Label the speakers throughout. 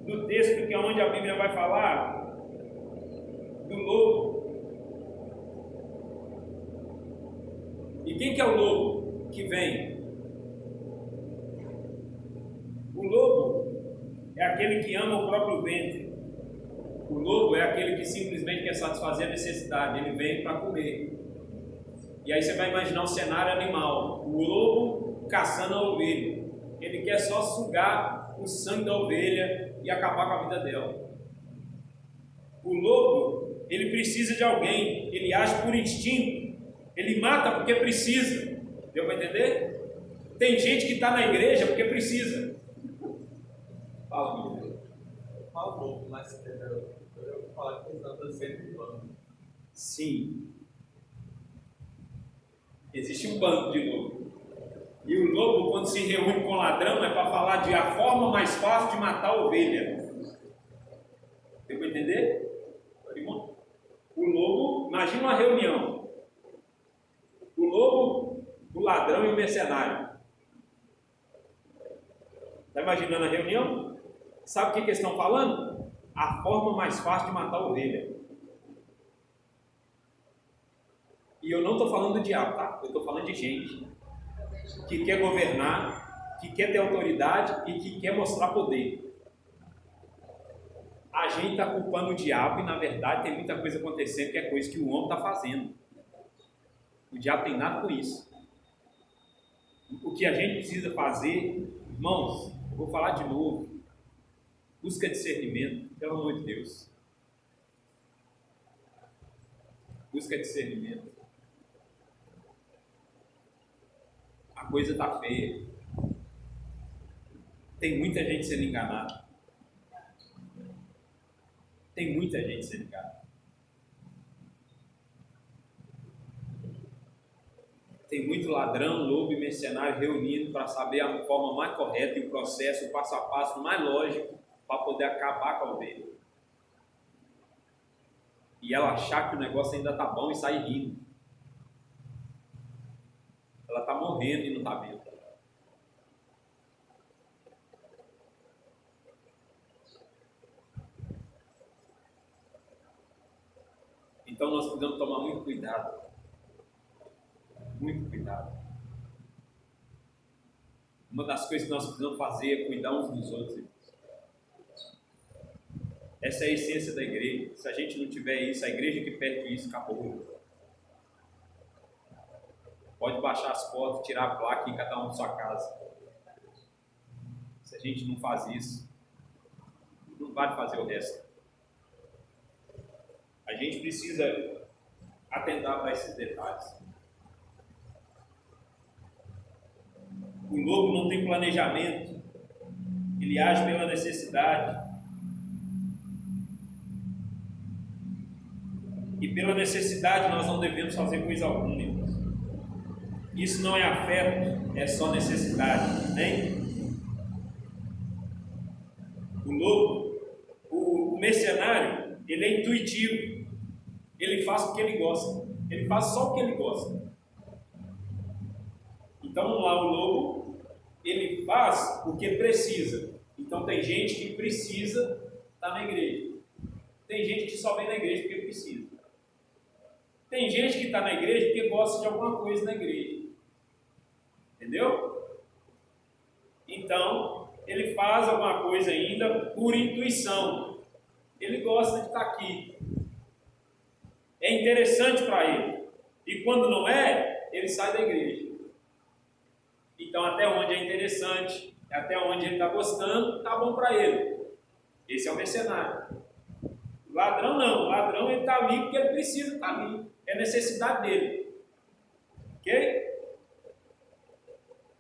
Speaker 1: do texto que é onde a Bíblia vai falar do lobo. E quem que é o lobo que vem? O lobo é aquele que ama o próprio ventre. O lobo é aquele que simplesmente quer satisfazer a necessidade. Ele vem para comer. E aí você vai imaginar um cenário animal. O lobo caçando a ovelha. Ele quer só sugar o sangue da ovelha e acabar com a vida dela. O lobo, ele precisa de alguém. Ele age por instinto. Ele mata porque precisa. Deu para entender? Tem gente que está na igreja porque precisa. Fala, meu Deus.
Speaker 2: Fala um pouco mais. Eu vou falar que está sempre um bando.
Speaker 1: Sim. Existe um bando de lobo. E o lobo, quando se reúne com o ladrão, é para falar de a forma mais fácil de matar a ovelha. Deu para entender? O lobo, imagina uma reunião. O lobo, o ladrão e o mercenário. Está imaginando a reunião? Sabe o que eles estão falando? A forma mais fácil de matar a ovelha. E eu não estou falando do diabo, tá? Eu estou falando de gente que quer governar, que quer ter autoridade e que quer mostrar poder. A gente está culpando o diabo e, na verdade, tem muita coisa acontecendo que é coisa que o homem está fazendo. O diabo tem nada com isso. O que a gente precisa fazer, irmãos, eu vou falar de novo. Busca discernimento, pelo amor de Deus. Busca discernimento. A coisa está feia. Tem muita gente sendo enganada. Tem muita gente sendo enganada. Tem muito ladrão, lobo e mercenário reunido para saber a forma mais correta e o processo, o passo a passo mais lógico para poder acabar com a ovelha. E ela achar que o negócio ainda está bom e sair rindo. Ela está morrendo e não está vendo. Então nós precisamos tomar muito cuidado. Muito cuidado. Uma das coisas que nós precisamos fazer é cuidar uns dos outros. Essa é a essência da igreja. Se a gente não tiver isso, a igreja que perde isso, acabou. Pode baixar as portas, tirar a placa em cada um de sua casa. Se a gente não faz isso, não vai fazer o resto. A gente precisa atentar para esses detalhes. O lobo não tem planejamento, ele age pela necessidade. E pela necessidade nós não devemos fazer coisa alguma, irmãos. Isso não é afeto, é só necessidade, né? O lobo, o mercenário, ele é intuitivo. Ele faz o que ele gosta. Ele faz só o que ele gosta. Então lá o lobo, ele faz o que precisa. Então tem gente que precisa estar na igreja. Tem gente que só vem na igreja porque precisa. Tem gente que está na igreja porque gosta de alguma coisa na igreja. Entendeu? Então, ele faz alguma coisa ainda por intuição. Ele gosta de estar aqui. É interessante para ele. E quando não é, ele sai da igreja. Então, até onde é interessante, até onde ele está gostando, está bom para ele. Esse é o mercenário. O ladrão não. O ladrão ele está ali porque ele precisa estar ali. É necessidade dele. Ok?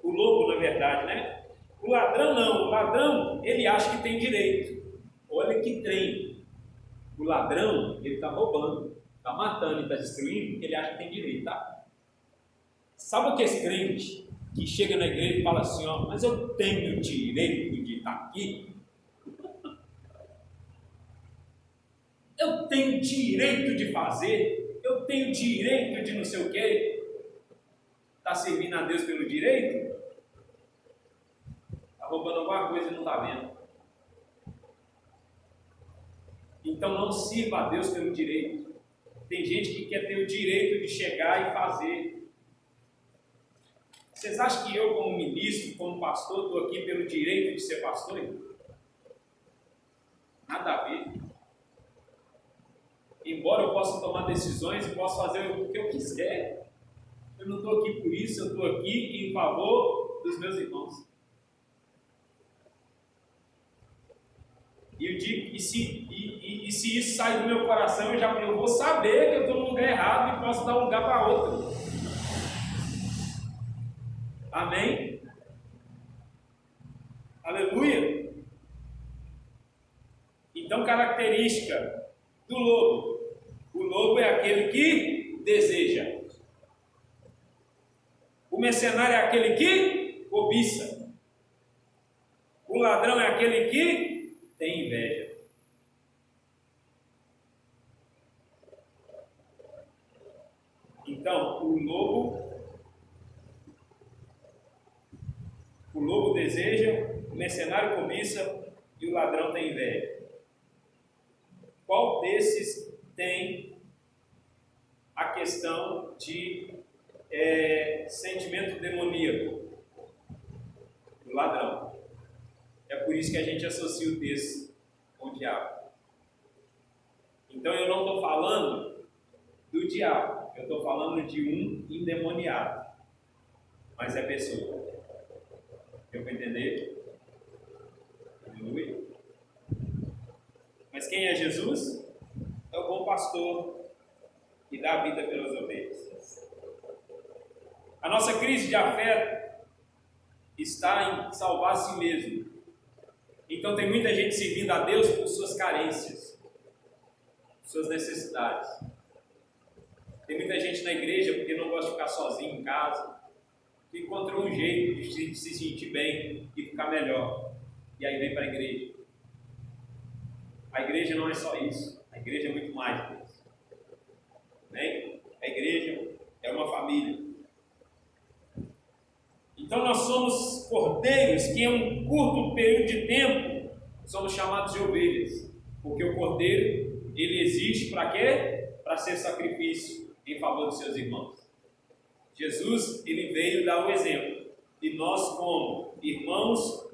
Speaker 1: O lobo, na verdade, né? O ladrão não. O ladrão, ele acha que tem direito. Olha que trem. O ladrão, ele está roubando, está matando e está destruindo porque ele acha que tem direito, tá? Sabe o que é esse crente que chega na igreja e fala assim, ó, mas eu tenho direito de estar aqui? Eu tenho direito de fazer? Eu tenho direito de não sei o quê? Está servindo a Deus pelo direito? Está roubando alguma coisa e não está vendo. Então não sirva a Deus pelo direito. Tem gente que quer ter o direito de chegar e fazer. Vocês acham que eu, como ministro, como pastor, estou aqui pelo direito de ser pastor? Nada a ver. Embora eu possa tomar decisões e possa fazer o que eu quiser, eu não estou aqui por isso, eu estou aqui em favor dos meus irmãos. E se isso sai do meu coração, eu vou saber que eu estou no lugar errado e posso dar um lugar para outro. Amém? Aleluia! Então, característica do lobo. O lobo é aquele que deseja. O mercenário é aquele que cobiça. O ladrão é aquele que tem inveja. Então, o lobo deseja, o mercenário cobiça e o ladrão tem inveja. Qual desses tem a questão de sentimento demoníaco? O ladrão. É por isso que a gente associa o texto com o diabo. Então eu não estou falando do diabo, eu estou falando de um endemoniado. Mas é pessoa. Deu para entender? Aleluia. Mas quem é Jesus? É o bom pastor que dá a vida pelas ovelhas. A nossa crise de afeto está em salvar a si mesmo. Então tem muita gente servindo a Deus por suas carências, suas necessidades. Tem muita gente na igreja porque não gosta de ficar sozinho em casa, que encontrou um jeito de se sentir bem e ficar melhor. E aí vem para a igreja. A igreja não é só isso. A igreja é muito mais que isso. Bem? A igreja é uma família. Então nós somos cordeiros que em um curto período de tempo somos chamados de ovelhas. Porque o cordeiro, ele existe para quê? Para ser sacrifício em favor dos seus irmãos. Jesus, ele veio dar um exemplo. E nós, como irmãos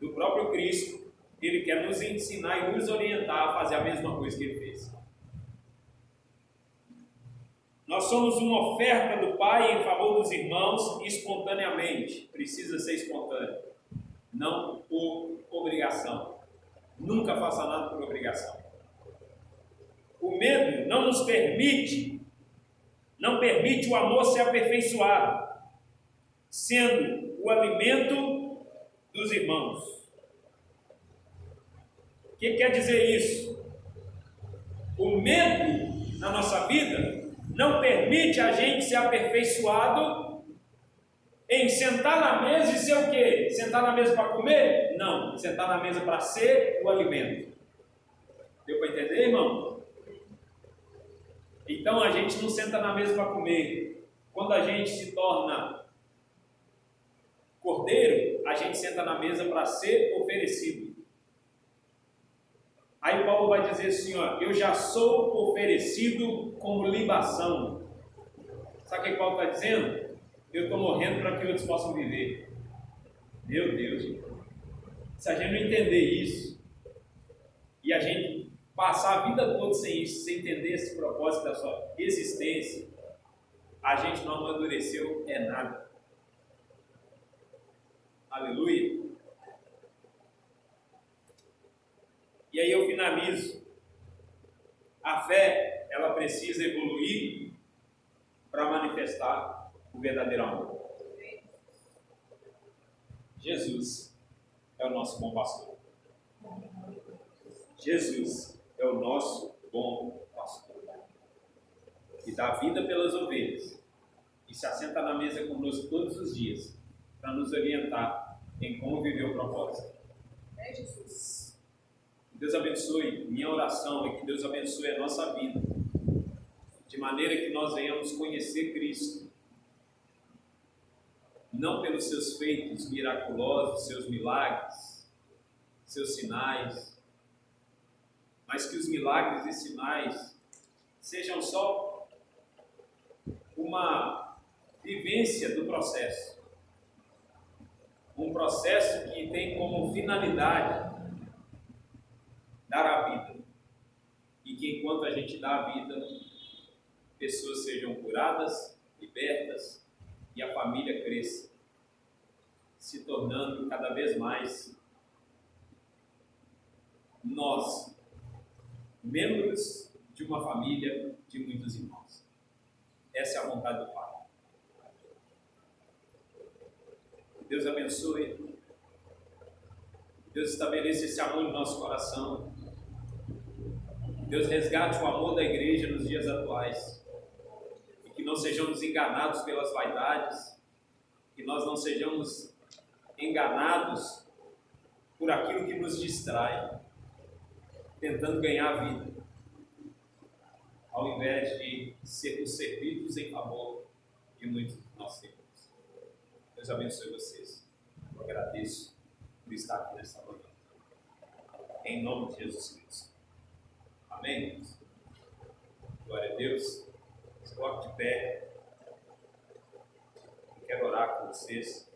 Speaker 1: do próprio Cristo, ele quer nos ensinar e nos orientar a fazer a mesma coisa que ele fez. Nós somos uma oferta do Pai em favor dos irmãos espontaneamente. Precisa ser espontâneo. Não por obrigação. Nunca faça nada por obrigação. O medo não permite o amor ser aperfeiçoado, sendo o alimento dos irmãos. O que quer dizer isso? O medo na nossa vida não permite a gente ser aperfeiçoado em sentar na mesa e ser o quê? Sentar na mesa para comer? Não, sentar na mesa para ser o alimento. Deu para entender, irmão? Então a gente não senta na mesa para comer. Quando a gente se torna cordeiro, a gente senta na mesa para ser oferecido. Aí Paulo vai dizer assim, ó, eu já sou oferecido como libação. Sabe o que Paulo está dizendo? Eu estou morrendo para que outros possam viver. Meu Deus, se a gente não entender isso, e a gente passar a vida toda sem isso, sem entender esse propósito da sua existência, a gente não amadureceu nada. Aleluia. E aí eu finalizo. A fé, ela precisa evoluir para manifestar o verdadeiro amor. Jesus é o nosso bom pastor. Jesus é o nosso bom pastor. Que dá vida pelas ovelhas e se assenta na mesa conosco todos os dias para nos orientar em como viver o propósito.
Speaker 3: É Jesus.
Speaker 1: Que Deus abençoe. Minha oração é que Deus abençoe a nossa vida, de maneira que nós venhamos conhecer Cristo, não pelos seus feitos miraculosos, seus milagres, seus sinais, mas que os milagres e sinais sejam só uma vivência do processo. Um processo que tem como finalidade dar a vida. E que enquanto a gente dá a vida, pessoas sejam curadas, libertas e a família cresça, se tornando cada vez mais nós, membros de uma família de muitos irmãos. Essa é a vontade do Pai. Deus abençoe. Deus estabeleça esse amor no nosso coração. Deus resgate o amor da igreja nos dias atuais. E que não sejamos enganados pelas vaidades. Que nós não sejamos enganados por aquilo que nos distrai, tentando ganhar a vida, ao invés de sermos servidos em favor de muitos de nossos irmãos. Deus abençoe vocês. Eu agradeço por estar aqui nesta manhã. Em nome de Jesus Cristo. Amém? Glória a Deus. Se coloque de pé. Eu quero orar com vocês.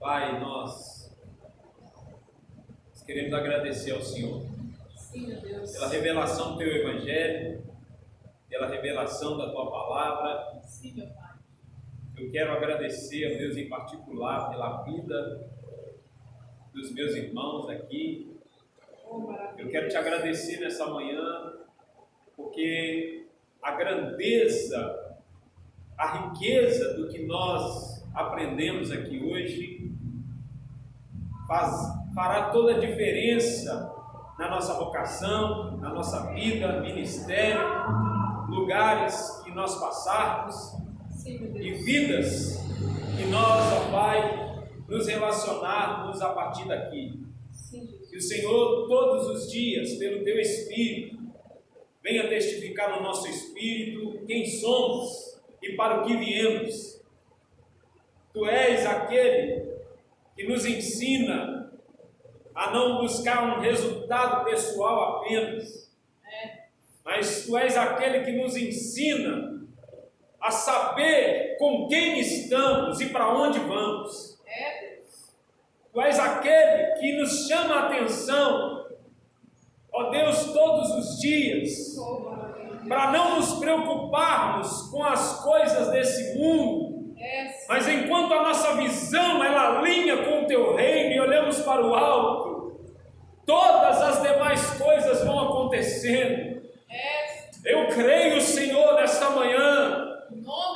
Speaker 1: Pai, nós queremos agradecer ao Senhor pela revelação do Teu Evangelho, pela revelação da Tua Palavra.
Speaker 3: Sim, meu Pai.
Speaker 1: Eu quero agradecer a Deus em particular pela vida dos meus irmãos aqui. Eu quero Te agradecer nessa manhã porque a grandeza, a riqueza do que nós aprendemos aqui hoje fará toda a diferença na nossa vocação, na nossa vida, ministério, lugares que nós passarmos.
Speaker 3: Sim,
Speaker 1: e vidas que nós, ó Pai, nos relacionarmos a partir daqui.
Speaker 3: Sim,
Speaker 1: Que o Senhor, todos os dias, pelo Teu Espírito, venha testificar no nosso espírito quem somos e para o que viemos. Tu és aquele que nos ensina a não buscar um resultado pessoal apenas, mas Tu és aquele que nos ensina a saber com quem estamos e para onde vamos.
Speaker 3: Deus.
Speaker 1: Tu és aquele que nos chama a atenção, ó Deus, todos os dias, para não nos preocuparmos com as coisas desse mundo, mas enquanto a nossa visão ela alinha com o Teu reino e olhamos para o alto, todas as demais coisas vão acontecendo. Eu creio, Senhor, nesta manhã,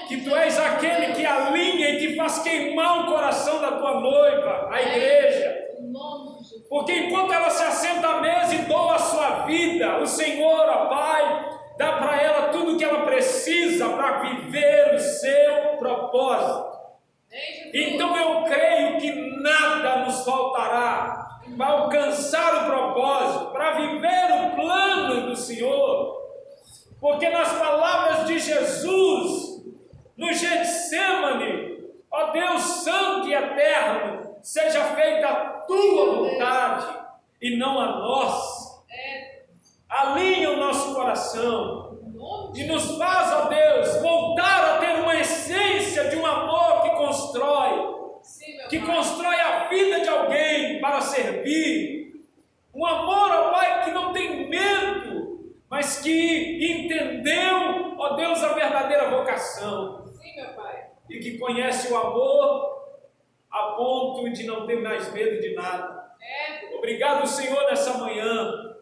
Speaker 1: que Tu és aquele que alinha e que faz queimar o coração da Tua noiva, a igreja. Porque enquanto ela se assenta à mesa e doa a sua vida, o Senhor, ó Pai, dá para ela tudo o que ela precisa para viver o seu propósito. Então eu creio que nada nos faltará para alcançar o propósito, para viver o plano do Senhor. Porque nas palavras de Jesus, no Getsêmani, ó Deus santo e eterno, seja feita a Tua vontade e não a nossa. Alinha o nosso coração e nos faz, ó Deus, voltar a ter uma essência de um amor que constrói a vida de alguém para servir. Um amor, ó Pai, que não tem medo, mas que entendeu, ó Deus, a verdadeira vocação.
Speaker 3: Sim, meu Pai.
Speaker 1: E que conhece o amor a ponto de não ter mais medo de nada. Obrigado, Senhor, nessa manhã,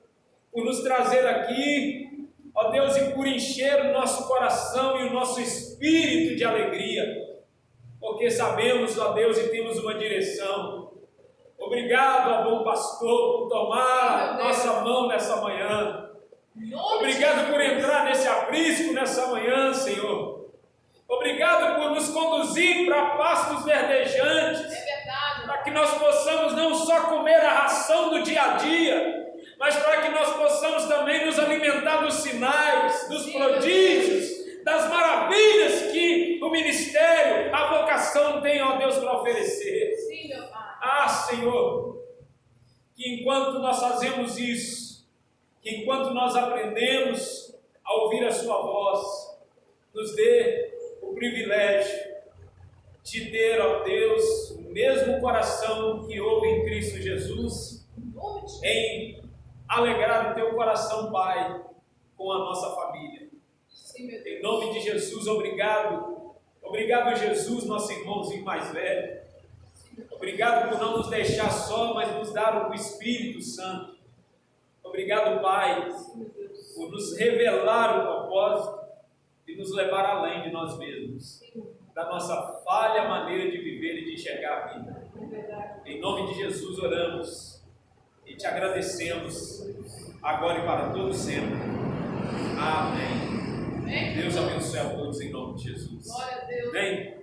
Speaker 1: por nos trazer aqui, ó Deus, e por encher o nosso coração e o nosso espírito de alegria, porque sabemos, ó Deus, e temos uma direção. Obrigado, ó bom pastor, por tomar a nossa mão nessa manhã. nessa manhã, Senhor. Obrigado por nos conduzir para pastos verdejantes,
Speaker 3: verdade.
Speaker 1: para que nós possamos não só comer a ração do dia a dia, mas para que nós possamos também nos alimentar dos sinais, dos prodígios, das maravilhas que o ministério, a vocação tem, ó Deus, para oferecer.
Speaker 3: Sim, meu Pai.
Speaker 1: Ah, Senhor, que enquanto nós fazemos isso, que enquanto nós aprendemos a ouvir a Sua voz, nos dê o privilégio de ter, ó Deus, o mesmo coração que houve em Cristo Jesus, em alegrar o Teu coração, Pai, com a nossa família.
Speaker 3: Sim, meu Deus.
Speaker 1: Em nome de Jesus, obrigado. Obrigado, Jesus, nosso irmãozinho mais velho. Obrigado por não nos deixar só, mas nos dar o Espírito Santo. Obrigado, Pai, por nos revelar o propósito e nos levar além de nós mesmos, da nossa falha maneira de viver e de enxergar a vida. Em nome de Jesus oramos e te agradecemos, agora e para todo sempre. Amém. Deus abençoe a todos em nome de Jesus.
Speaker 3: Glória a Deus.
Speaker 1: Amém.